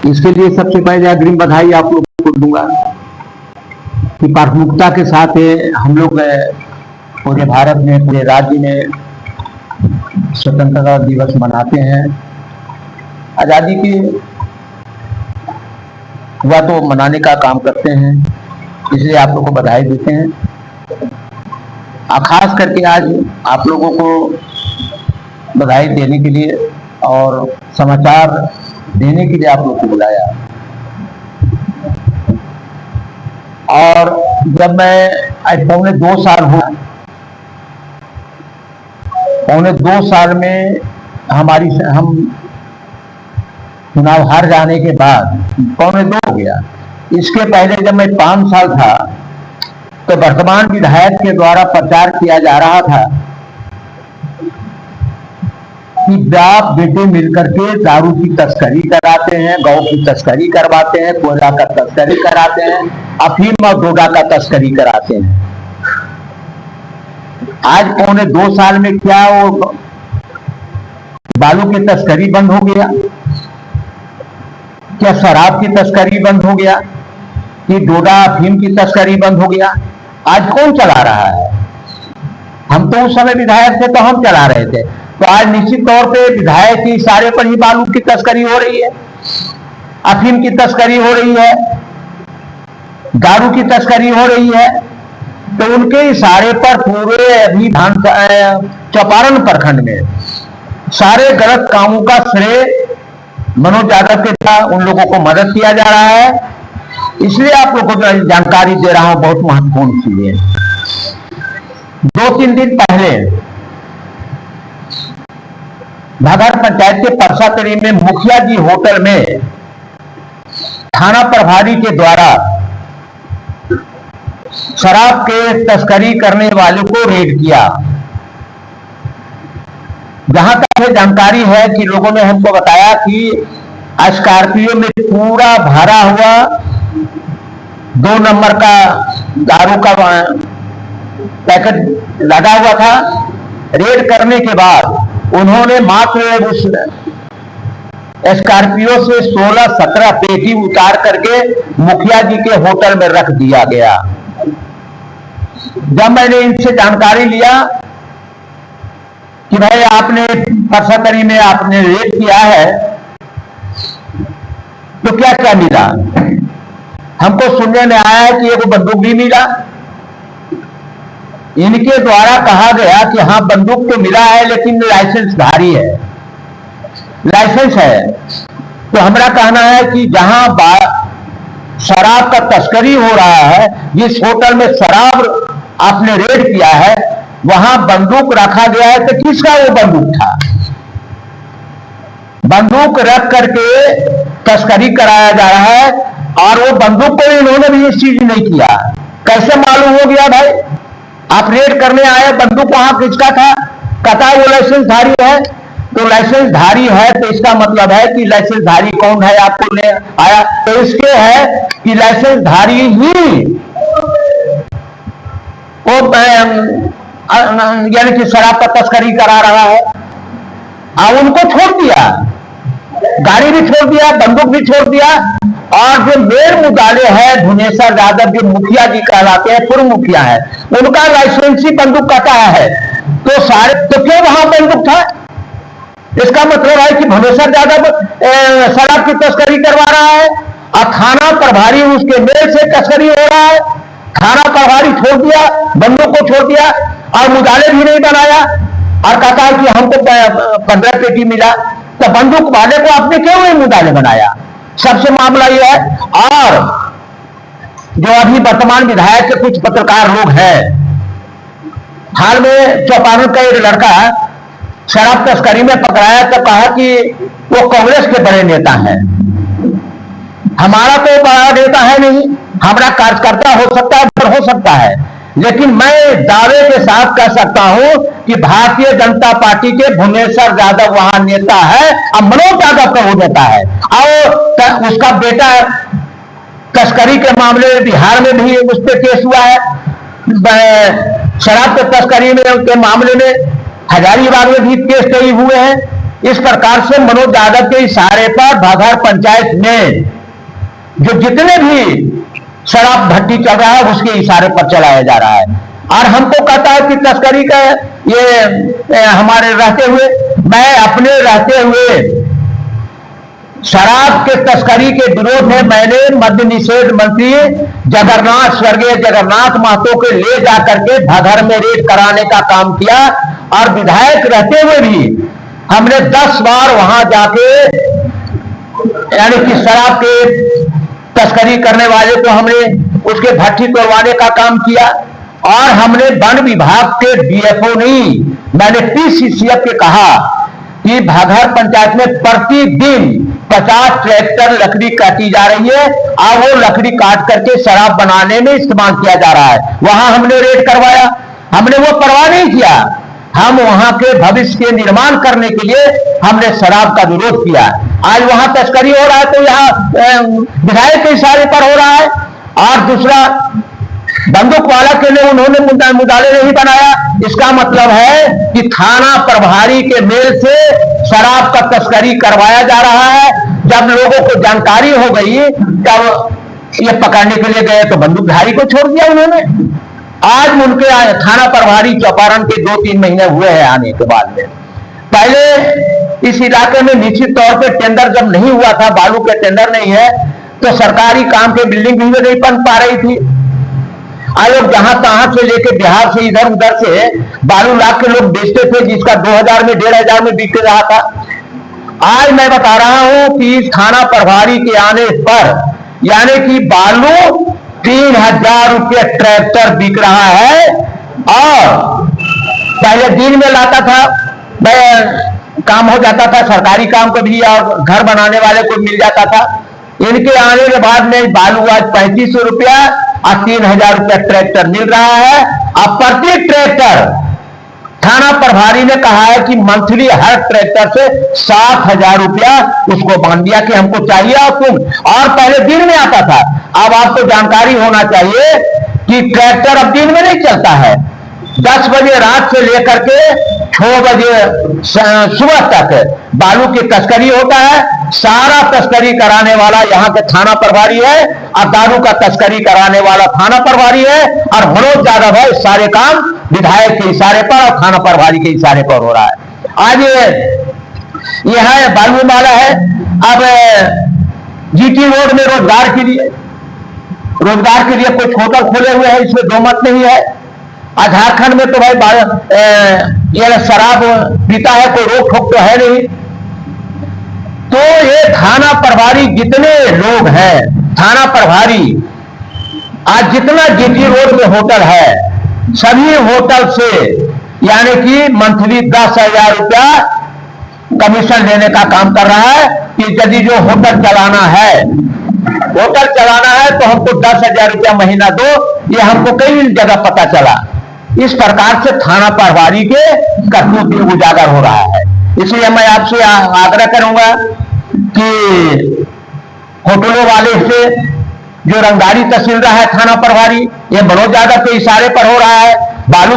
इसके लिए सबसे पहले अग्रिम बधाई आप लोग को दूंगा कि प्राथमिकता के साथ हम लोग पूरे भारत में, पूरे राज्य में स्वतंत्रता दिवस मनाते हैं। आजादी की हुआ तो मनाने का काम करते हैं, इसलिए आप लोगों को बधाई देते हैं। खास करके आज आप लोगों को बधाई देने के लिए और समाचार देने के लिए आप लोग को बुलाया। और जब मैं आज पौने 2 साल हुआ, पौने 2 साल में हम चुनाव हार जाने के बाद पौने 2 हो गया। इसके पहले जब मैं 5 साल था तो वर्तमान विधायक के द्वारा प्रचार किया जा रहा था कि बाप बेटे मिलकर के दारू की तस्करी कराते हैं, गौ की तस्करी करवाते हैं, कोयला का तस्करी कराते हैं, अफीम और डोडा का तस्करी कराते हैं। आज पौने 2 साल में क्या वो बालू की तस्करी बंद हो गया? क्या शराब की तस्करी बंद हो गया? कि डोडा अफीम की तस्करी बंद हो गया? आज कौन चला रहा है? हम तो उस समय विधायक थे तो हम चला रहे थे। तो आज निश्चित तौर पे विधायक के इशारे पर ही बालू की तस्करी हो रही है, अफीम की तस्करी हो रही है, दारू की तस्करी हो रही है। तो उनके इशारे पर पूरे अभी चौपारण प्रखंड में सारे गलत कामों का श्रेय मनोज यादव के द्वारा उन लोगों को मदद किया जा रहा है। इसलिए आप लोगों को जानकारी दे रहा हूं, बहुत महत्वपूर्ण चीजें। 2-3 दिन पहले भागर पंचायत के परसातरी में मुखिया जी होटल में थाना प्रभारी के द्वारा शराब के तस्करी करने वालों को रेड किया। जहां तक जानकारी है कि लोगों ने हमको बताया कि स्कॉर्पियो में पूरा भरा हुआ 2 नंबर का दारू का पैकेट लगा हुआ था। रेड करने के बाद उन्होंने मात्र उस स्कॉर्पियो से 16-17 पेटी उतार करके मुखिया जी के होटल में रख दिया गया। जब मैंने इनसे जानकारी लिया कि भाई आपने परसातरी में आपने रेड किया है तो क्या क्या मिला, हमको सुनने में आया है कि एक बंदूक भी मिला। इनके द्वारा कहा गया कि हाँ बंदूक तो मिला है लेकिन लाइसेंस धारी है, लाइसेंस है। तो हमारा कहना है कि जहां शराब का तस्करी हो रहा है, जिस होटल में शराब आपने रेड किया है वहां बंदूक रखा गया है, तो किसका वो बंदूक था? बंदूक रख करके तस्करी कराया जा रहा है और वो बंदूक को इन्होंने भी इस चीज नहीं किया। कैसे मालूम हो गया भाई? आप रेड करने आए, बंदूक वहां किसका था? कथा वो लाइसेंस धारी है। तो लाइसेंस धारी है तो इसका मतलब है कि लाइसेंस धारी कौन है आपको ले आया? तो इसके है कि लाइसेंस धारी ही वो यानी कि शराब का तस्करी करा रहा है। और उनको छोड़ दिया, गाड़ी भी छोड़ दिया, बंदूक भी छोड़ दिया। और जो मेन मुद्दाले है धुनेश्वर यादव, जो मुखिया जी कहलाते हैं, पूर्व मुखिया है, उनका लाइसेंस ही बंदूक का है। तो सारे तो क्यों वहां बंदूक था? इसका मतलब है कि धुनेश्वर यादव शराब की तस्करी करवा रहा है और थाना प्रभारी उसके मेल से तस्करी हो रहा है। थाना प्रभारी छोड़ दिया, बंदूक को छोड़ दिया और मुद्दाले भी नहीं बनाया और कहा कि हमको 15 पेटी मिला। तो बंदूक वाले को आपने क्यों नहीं मुद्दाले बनाया? सबसे मामला यह है। और जो अभी वर्तमान विधायक के कुछ पत्रकार लोग हैं, हाल में चौपारण का एक लड़का शराब तस्करी में पकड़ाया तो कहा कि वो कांग्रेस के बड़े नेता हैं। हमारा तो बड़ा नेता है नहीं, हमारा कार्यकर्ता हो सकता है, पर हो सकता है, लेकिन मैं दावे के साथ कह सकता हूं कि भारतीय जनता पार्टी के धुनेश्वर यादव वहां नेता है और मनोज यादव का वो नेता है। और उसका बेटा तस्करी के मामले में बिहार में भी उस पर केस हुआ है। शराब के तस्करी में उनके मामले में हजारीबाग में भी केस कई हुए हैं। इस प्रकार से मनोज यादव के इशारे पर भागड़ पंचायत में जो जितने भी शराब भट्टी चल रहा है उसके इशारे पर चलाया जा रहा है। और हमको कहता है कि तस्करी का ये हमारे रहते हुए, मैं अपने रहते हुए शराब के तस्करी के विरोध में मैंने मद्य निषेध मंत्री जगन्नाथ, स्वर्गीय जगन्नाथ महतो के ले जाकर के भागड़ में रेड कराने का काम किया। और विधायक रहते हुए भी हमने 10 बार वहां जाके यानी कि शराब के तस्करी करने वाले को हमने उसके भट्टी तोड़वाने का काम किया। और हमने वन विभाग के डीएफओ नहीं, मैंने पीसीसीएफ के कहा कि भागड़ पंचायत में प्रतिदिन 50 ट्रैक्टर लकड़ी काटी जा रही है और वो लकड़ी काट करके शराब बनाने में इस्तेमाल किया जा रहा है। वहां हमने रेड करवाया, हमने वो परवाह नहीं किया। हम वहां के भविष्य के निर्माण करने के लिए हमने शराब का विरोध किया। आज वहां तस्करी हो रहा है तो यहाँ विधायक के इशारे पर हो रहा है। और दूसरा, बंदूक वाला के लिए उन्होंने मुदाले नहीं बनाया। इसका मतलब है कि थाना प्रभारी के मेल से शराब का तस्करी करवाया जा रहा है। जब लोगों को जानकारी हो गई तब ये पकड़ने के लिए गए तो बंदूकधारी को छोड़ दिया उन्होंने। आज उनके थाना प्रभारी चौपारण के 2-3 महीने हुए हैं आने के बाद में। पहले इस इलाके में निश्चित तौर पे टेंडर जब नहीं हुआ था, बालू के टेंडर नहीं है, तो सरकारी काम के बिल्डिंग भी नहीं बन पा रही थी। आज लोग जहां तहां से लेके बिहार से इधर उधर से बालू ला के लोग बेचते थे, जिसका 2000 में 1500 में बिक रहा था। आज मैं बता रहा हूं कि इस थाना प्रभारी के आने पर यानी कि बालू 3000 रुपये ट्रैक्टर बिक रहा है। और पहले दिन में लाता था, काम हो जाता था, सरकारी काम को भी और घर बनाने वाले को मिल जाता था। इनके आने के बाद में बालू आज 3500 रुपया और 3000 रुपया ट्रैक्टर मिल रहा है। अब प्रति ट्रैक्टर थाना प्रभारी ने कहा है कि मंथली हर ट्रैक्टर से 7000 रुपया उसको बांध दिया कि हमको चाहिए। और पहले दिन में आता था। अब आपको जानकारी होना चाहिए कि ट्रैक्टर अब दिन में नहीं चलता है। 10 बजे रात से लेकर के 6 बजे सुबह तक बालू की तस्करी होता है। सारा तस्करी कराने वाला यहाँ के थाना प्रभारी है और दारू का तस्करी कराने वाला थाना प्रभारी है। और मनोज यादव है, सारे काम विधायक के इशारे पर और थाना प्रभारी के इशारे पर हो रहा है। आज यह है बालू माला है। अब जीटी रोड में रोजगार के लिए कुछ होटल खोले हुए हैं, इसमें दो मत नहीं है। झारखंड में तो भाई ये शराब पीता है, कोई रोक ठोक तो है नहीं। तो ये थाना प्रभारी जितने लोग हैं, थाना प्रभारी आज जितना जीटी रोड में होटल है, सभी होटल से यानी कि मंथली 10,000 रुपया कमीशन लेने का काम कर रहा है कि यदि जो होटल चलाना है तो हमको 10,000 रुपया महीना दो। ये हमको कई जगह पता चला। इस प्रकार से थाना प्रभारी के करतूत उजागर हो रहा है। इसलिए मैं आपसे आग्रह करूंगा कि होटलों वाले से जो रंगदारी तहसील रहा है थाना प्रभारी, ये मनोज यादव के इशारे पर हो रहा है। बालू